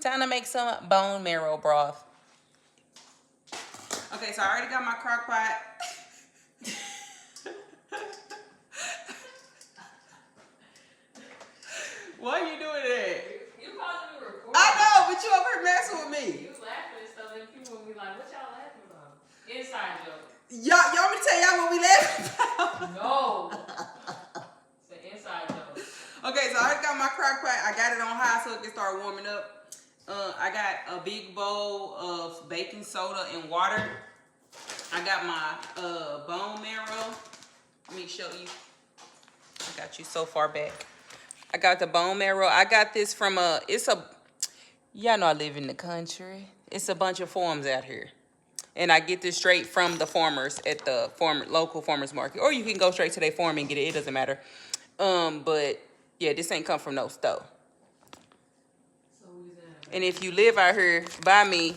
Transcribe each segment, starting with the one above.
Time to make some bone marrow broth. Okay, so I already got my crock pot. Why are you doing that? You supposed to be recording. I know, but you over here messing with me. You laughing and stuff, and people will be like, what y'all laughing about? Inside joke. Y'all want me to tell y'all what we laughing about? No. It's an inside joke. Okay, so I already got my crock pot. I got it on high so it can start warming up. I got a big bowl of baking soda and water. I got my bone marrow. Let me show you. I got you so far back. I got the bone marrow. I got this from y'all know I live in the country. It's a bunch of farms out here. And I get this straight from the farmers at the local farmers market. Or you can go straight to their farm and get it. It doesn't matter. But yeah, this ain't come from no store. And if you live out here by me,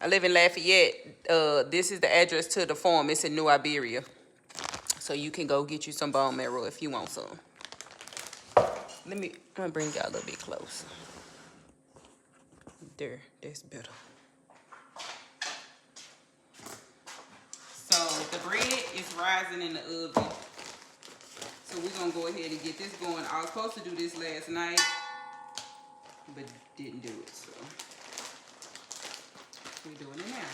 I live in Lafayette. This is the address to the farm. It's in New Iberia. So you can go get you some bone marrow if you want some. I'm gonna bring y'all a little bit closer. There, that's better. So the bread is rising in the oven. So we're gonna go ahead and get this going. I was supposed to do this last night, but didn't do it, so we're doing it now.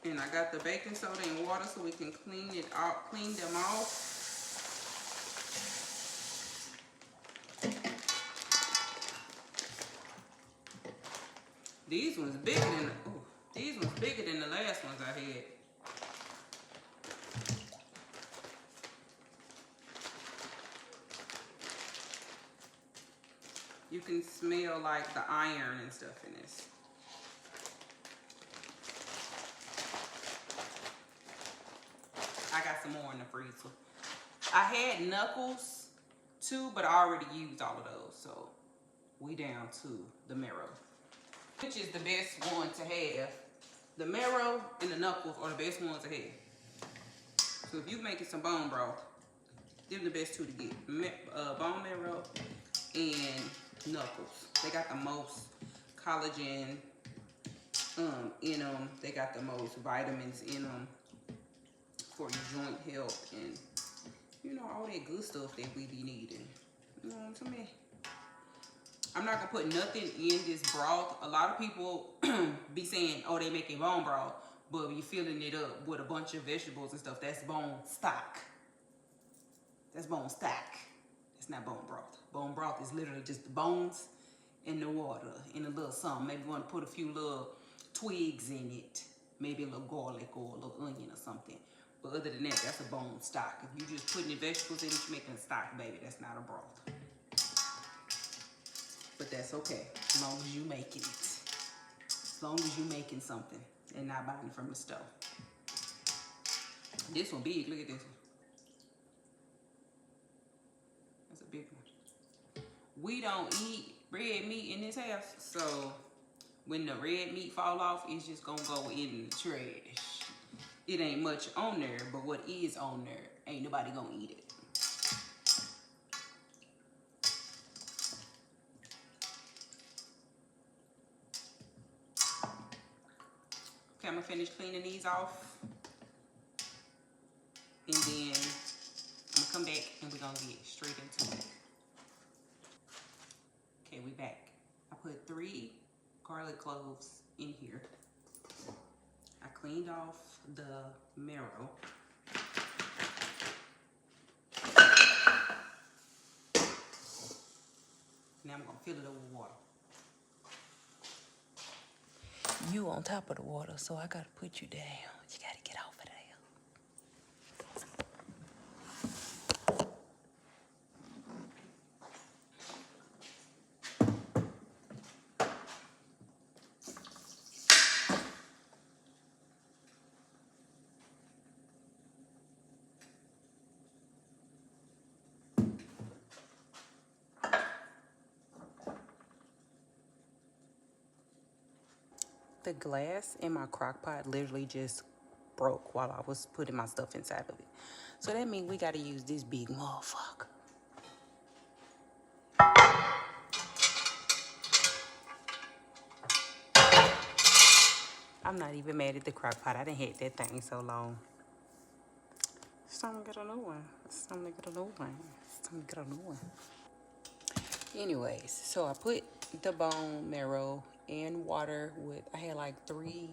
And I got the baking soda and water so we can clean them off. These ones bigger than the last ones I had. You can smell like the iron and stuff in this. I got some more in the freezer. I had knuckles too, but I already used all of those. So we down to the marrow. Which is the best one to have? The marrow and the knuckles are the best ones to have. So if you're making some bone broth, them the best two to get. Bone marrow and knuckles. They got the most collagen in them. They got the most vitamins in them for your joint health and, you know, all that good stuff that we be needing. You know what I'm saying? I'm not gonna put nothing in this broth. A lot of people be saying, oh, they making bone broth, but you filling it up with a bunch of vegetables and stuff. That's bone stock. That's bone stock. It's not bone broth. Bone broth is literally just the bones and the water and a little something. Maybe you want to put a few little twigs in it. Maybe a little garlic or a little onion or something. But other than that, that's a bone stock. If you just putting the vegetables in it, you're making a stock, baby. That's not a broth. But that's okay, as long as you making it. As long as you making something and not buying from the store. This one big, look at this one. That's a big one. We don't eat red meat in this house, so when the red meat fall off, it's just gonna go in the trash. It ain't much on there, but what is on there, ain't nobody gonna eat it. Okay, I'm gonna finish cleaning these off. And then I'm gonna come back and we're gonna get straight into it. Okay, we back. I put 3 garlic cloves in here. I cleaned off the marrow. Now I'm gonna fill it up with water. You on top of the water, so I gotta put you down. You gotta get off of there. The glass in my crock pot literally just broke while I was putting my stuff inside of it. So that means we gotta use this big motherfucker. I'm not even mad at the crock pot. I done had that thing so long. It's time to get a new one. It's time to get a new one. It's time to get a new one. Anyways, so I put the bone marrow in water with, I had like three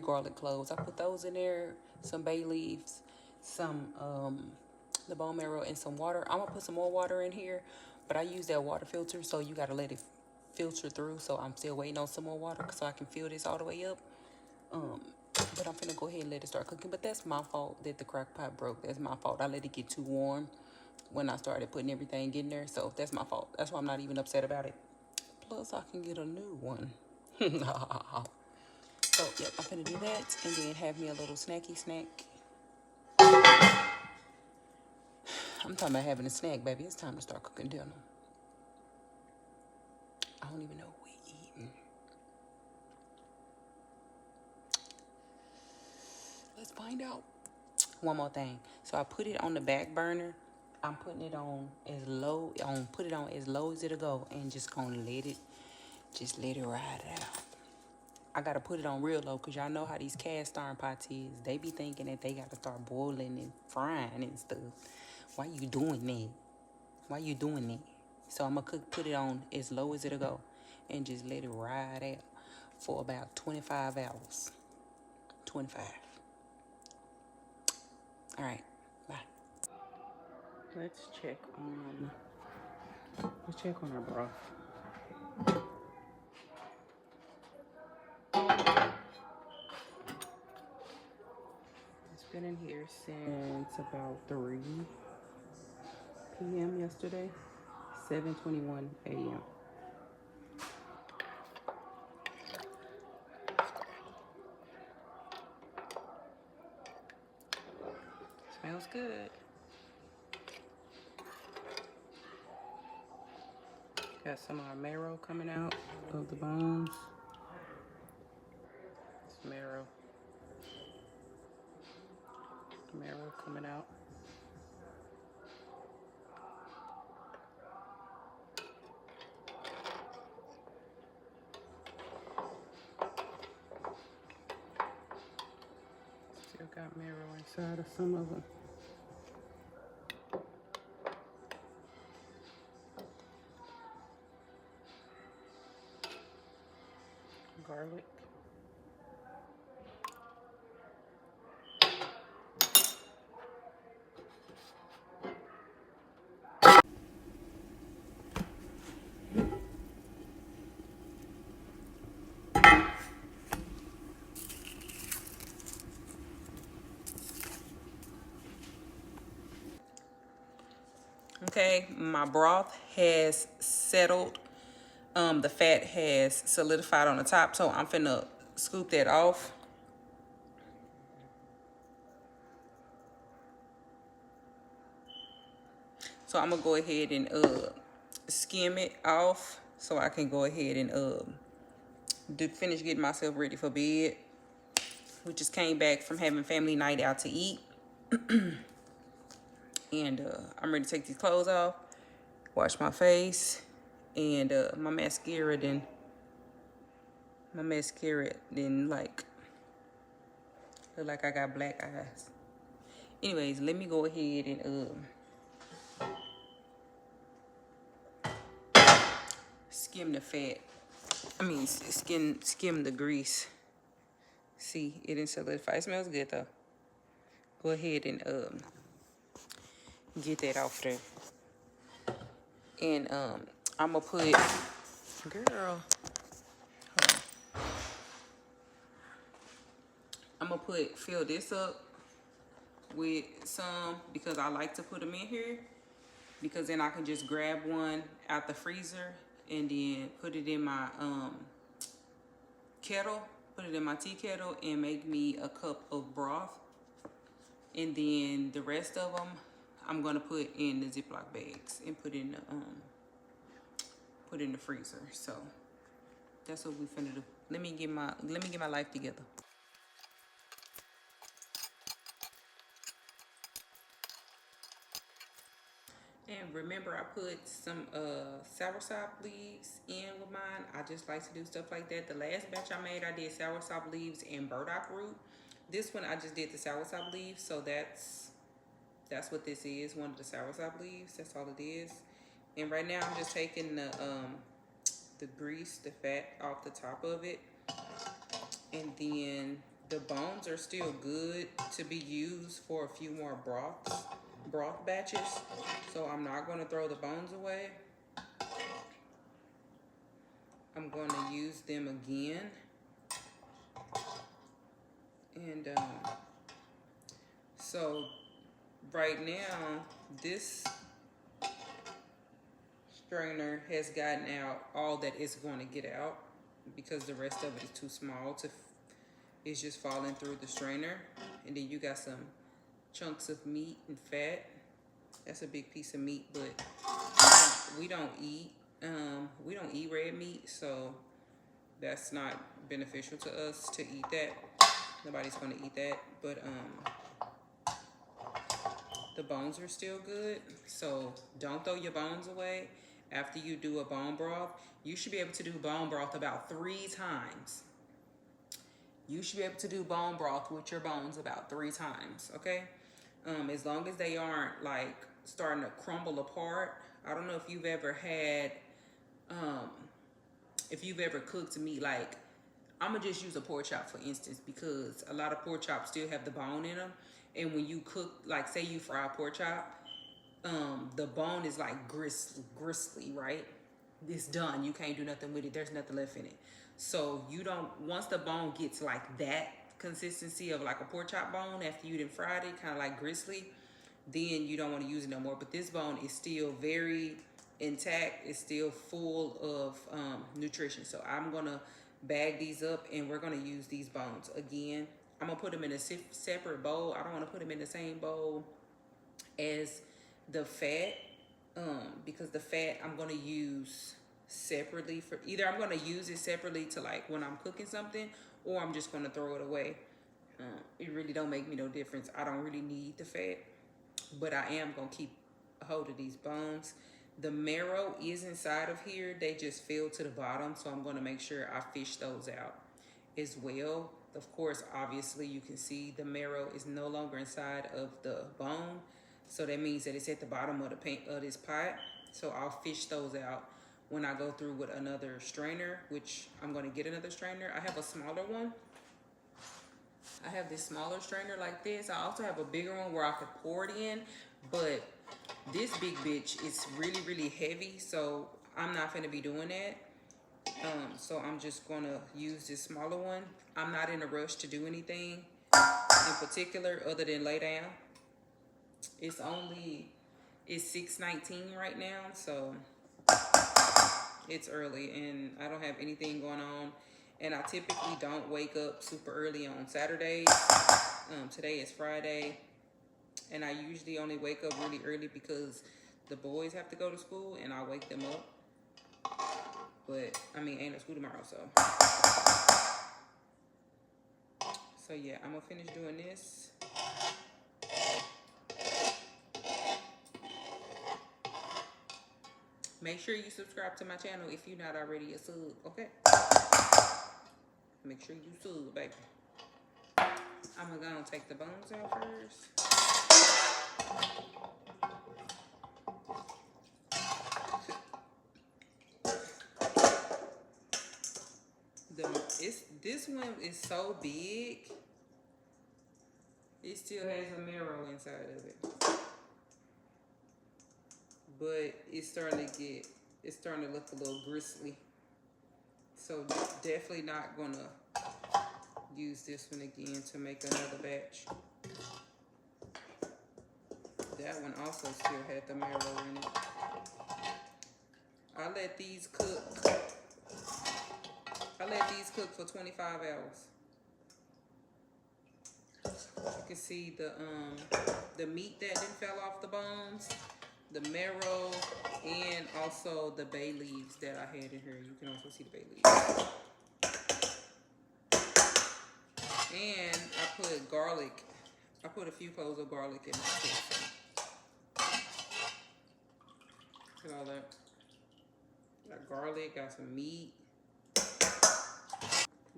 garlic cloves. I put those in there, some bay leaves, some the bone marrow, and some water. I'm gonna put some more water in here, but I use that water filter, so you gotta let it filter through. So I'm still waiting on some more water so I can fill this all the way up. But I'm finna go ahead and let it start cooking. But that's my fault that the crock pot broke. That's my fault. I let it get too warm when I started putting everything in there. So that's my fault. That's why I'm not even upset about it. Plus, I can get a new one. So, yep, I'm finna do that. And then have me a little snacky snack. I'm talking about having a snack, baby. It's time to start cooking dinner. I don't even know what we eating. Let's find out. One more thing. So I put it on the back burner. I'm putting it on as low, put it on as low as it'll go, and just gonna let it ride out. I gotta put it on real low, cause y'all know how these cast iron pots is. They be thinking that they gotta start boiling and frying and stuff. Why you doing that? Why you doing that? So I'm gonna put it on as low as it'll go, and just let it ride out for about 25 hours. 25. All right, bye. Let's check on our broth. It's been in here since about 3 p.m. yesterday, 7:21 a.m. Smells good. Got some of our marrow coming out of the bones. It's marrow. Marrow coming out. Still got marrow inside of some of them. Garlic. Okay, my broth has settled. The fat has solidified on the top, so I'm finna scoop that off. So I'm gonna go ahead and skim it off so I can go ahead and finish getting myself ready for bed. We just came back from having family night out to eat. And I'm ready to take these clothes off, wash my face, and my mascara then like look like I got black eyes. Anyways, let me go ahead and skim the fat. Skim the grease. See, it didn't solidify. It smells good though. Go ahead and get that off there. And I'm gonna put, girl, I'm gonna fill this up with some, because I like to put them in here, because then I can just grab one out the freezer and then put it in my kettle, put it in my tea kettle, and make me a cup of broth. And then the rest of them I'm gonna put in the Ziploc bags and put in the freezer. So that's what we finna do. Let me get my life together. remember I put some soursop leaves in with mine. I just like to do stuff like that. The last batch I made, I did soursop leaves and burdock root. This one I just did the soursop leaves, so that's what this is, one of the soursop leaves. That's all it is. And right now I'm just taking the grease, the fat off the top of it. And then the bones are still good to be used for a few more broth batches. So I'm not going to throw the bones away. I'm going to use them again. And so right now, this strainer has gotten out all that it's going to get out because the rest of it is too small to, it's just falling through the strainer. And then you got some chunks of meat and fat. That's a big piece of meat, but we don't eat red meat, so that's not beneficial to us to eat that. Nobody's going to eat that, but the bones are still good, so don't throw your bones away. After you do a bone broth, you should be able to do bone broth about 3 times. You should be able to do bone broth with your bones about 3 times, okay? As long as they aren't like starting to crumble apart. I don't know if you've ever had, if you've ever cooked meat, like, I'm gonna just use a pork chop for instance, because a lot of pork chops still have the bone in them. And when you cook, like say you fry a pork chop, the bone is like gristly, right? It's done. You can't do nothing with it. There's nothing left in it. So you don't, once the bone gets like that consistency of like a pork chop bone after you done fried it, kind of like gristly, then you don't want to use it no more. But this bone is still very intact. It's still full of nutrition. So I'm going to bag these up and we're going to use these bones again. I'm going to put them in a separate bowl. I don't want to put them in the same bowl as the fat, because the fat I'm going to use separately for either I'm going to use it separately to like when I'm cooking something, or I'm just going to throw it away. It really don't make me no difference. I don't really need the fat, but I am going to keep a hold of these bones. The marrow is inside of here. They just fell to the bottom, so I'm going to make sure I fish those out as well. Of course, obviously, you can see the marrow is no longer inside of the bone, so that means that it's at the bottom of this pot. So I'll fish those out when I go through with another strainer, which I'm going to get another strainer. I have a smaller one. I have this smaller strainer like this. I also have a bigger one where I could pour it in, but this big bitch is really, really heavy, so I'm not going to be doing that. So I'm just going to use this smaller one. I'm not in a rush to do anything in particular other than lay down. It's 6:19 right now, so it's early and I don't have anything going on. And I typically don't wake up super early on Saturdays. Today is Friday. And I usually only wake up really early because the boys have to go to school and I wake them up. But, I mean, ain't no school tomorrow, so. So, yeah, I'm going to finish doing this. Make sure you subscribe to my channel if you're not already a sub, okay? Make sure you sub, baby. I'm going to go and take the bones out first. This one is so big, it still has a marrow inside of it. But it's starting to look a little gristly. So definitely not gonna use this one again to make another batch. That one also still had the marrow in it. I let these cook for 25 hours. You can see the meat that didn't fell off the bones, the marrow, and also the bay leaves that I had in here. You can also see the bay leaves. And I put garlic. I put a few cloves of garlic in my soup. Look at all that. Got garlic, got some meat.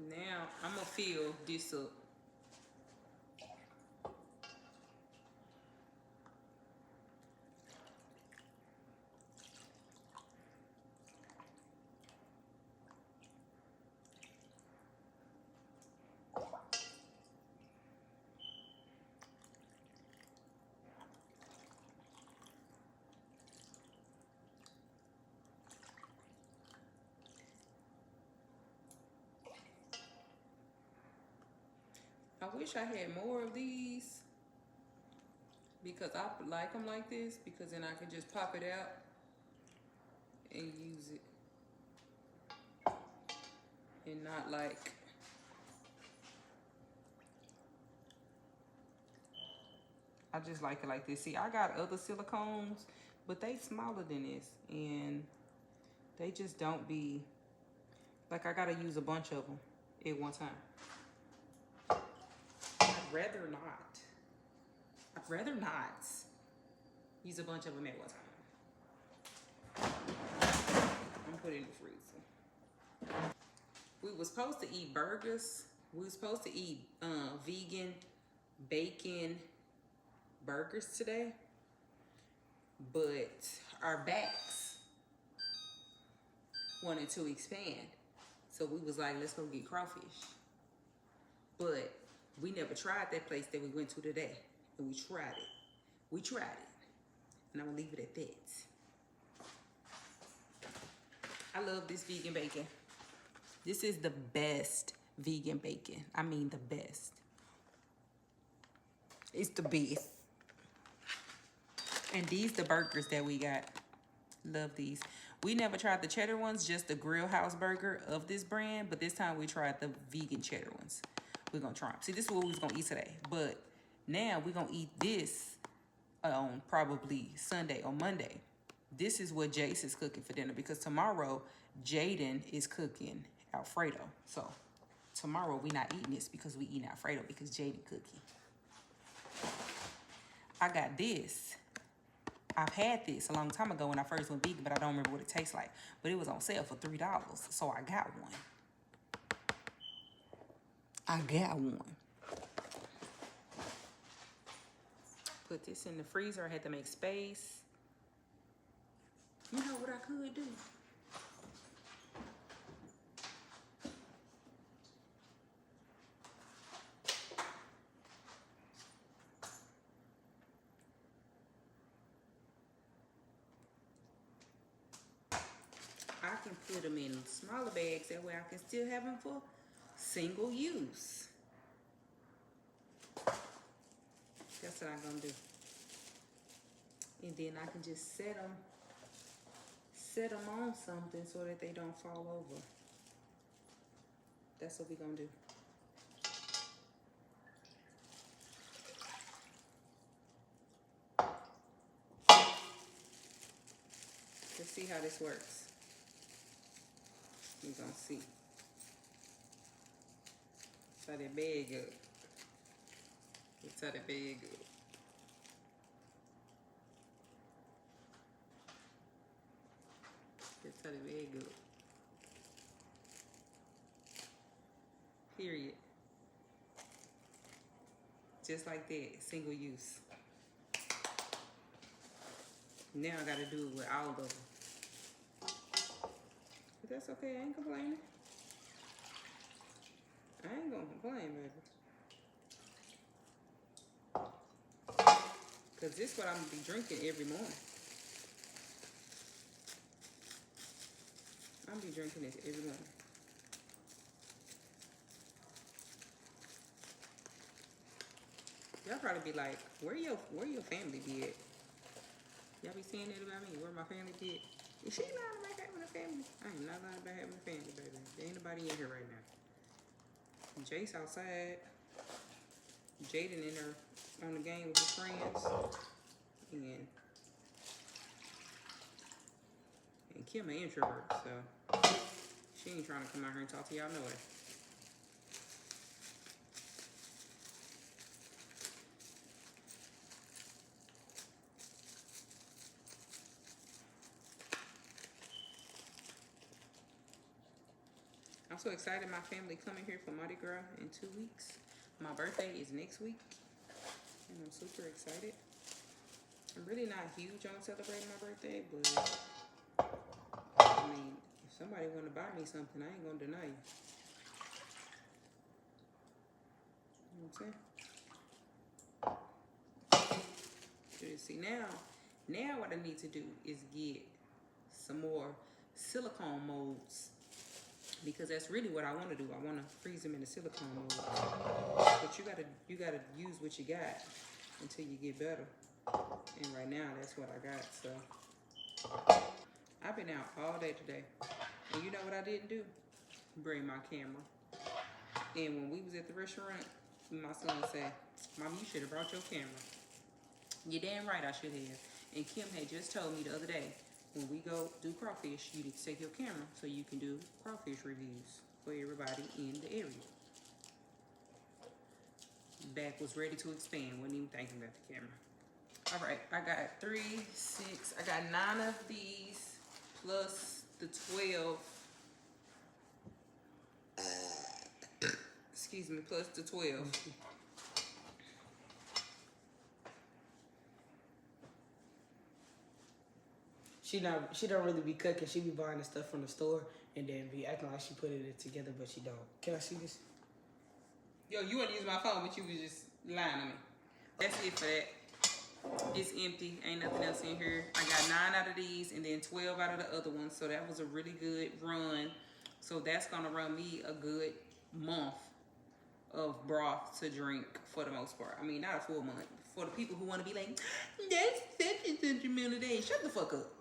Now I'm gonna fill this up. I wish I had more of these because I like them like this, because then I can just pop it out and use it, and not like I just like it like this. See, I got other silicones, but they smaller than this, and they just don't be like, I gotta use a bunch of them at one time. I'd rather not use a bunch of them at one time. I'm gonna put it in the freezer. We were supposed to eat burgers. We were supposed to eat vegan bacon burgers today, but our backs wanted to expand. So we was like, let's go get crawfish. But we never tried that place that we went to today. And we tried it. We tried it. And I'm gonna leave it at that. I love this vegan bacon. This is the best vegan bacon. I mean the best. It's the best. And these the burgers that we got. Love these. We never tried the cheddar ones, just the grill house burger of this brand. But this time we tried the vegan cheddar ones. We're gonna try them. See, this is what we was gonna eat today. But now we're gonna eat this on probably Sunday or Monday. This is what Jace is cooking for dinner, because tomorrow Jaden is cooking Alfredo. So tomorrow we not eating this because we eating Alfredo because Jaden cooking. I got this. I've had this a long time ago when I first went vegan, but I don't remember what it tastes like. But it was on sale for $3, so I got one. Put this in the freezer. I had to make space. You know what I could do? I can put them in smaller bags. That way I can still have them for single use. That's what I'm gonna do. And then I can just set them on something so that they don't fall over. That's what we're gonna do. Let's see how this works. We're gonna see. Let's tie that bag up. Let's tie that bag up. Let's tie the bag up. Period. Just like that, single use. Now I gotta do it with all of them. But that's okay, I ain't complaining. I ain't gonna complain, baby. Cause this is what I'm gonna be drinking every morning. I'm gonna be drinking this every morning. Y'all probably be like, where your family be at? Y'all be saying that about me, where my family be at? Is she lying about having a family? I am not lying about having a family, baby. There ain't nobody in here right now. Jace outside. Jaden in there on the game with his friends. And Kim an introvert, so she ain't trying to come out here and talk to y'all no way. I'm so excited. My family coming here for Mardi Gras in 2 weeks. My birthday is next week, and I'm super excited. I'm really not huge on celebrating my birthday, but I mean, if somebody want to buy me something, I ain't gonna deny you. You know what I'm saying? See, now what I need to do is get some more silicone molds, because that's really what I want to do. I want to freeze them in the silicone molds. But you gotta use what you got until you get better. And right now, that's what I got. So I've been out all day today, and you know what I didn't do? Bring my camera. And when we was at the restaurant, my son said, "Mom, you should have brought your camera." You're damn right I should have. And Kim had just told me the other day, when we go do crawfish, you need to take your camera so you can do crawfish reviews for everybody in the area. Back was ready to expand, wasn't even thinking about the camera. All right, I got 3, 6, I got 9 of these plus the 12. Excuse me, plus the 12. She don't really be cooking. She be buying the stuff from the store and then be acting like she put it together, but she don't. Can I see this? Yo, you want to use my phone, but you was just lying to me. That's it for that. It's empty. Ain't nothing else in here. I got 9 out of these and then 12 out of the other ones. So that was a really good run. So that's going to run me a good month of broth to drink for the most part. I mean, not a full month. For the people who want to be like, that's such a meal a day. Shut the fuck up.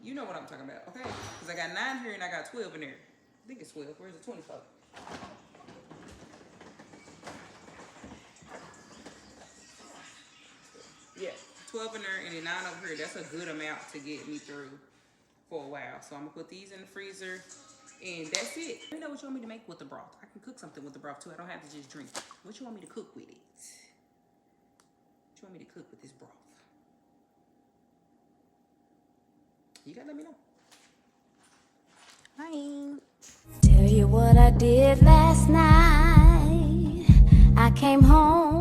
You know what I'm talking about, okay? Because I got 9 here and I got 12 in there. I think it's 12. Where's the 24? Yeah, 12 in there and then 9 over here. That's a good amount to get me through for a while. So I'm going to put these in the freezer. And that's it. Let me know what you want me to make with the broth. I can cook something with the broth too. I don't have to just drink it. What you want me to cook with it? What you want me to cook with this broth? You gotta let me know. Bye. Tell you what I did last night. I came home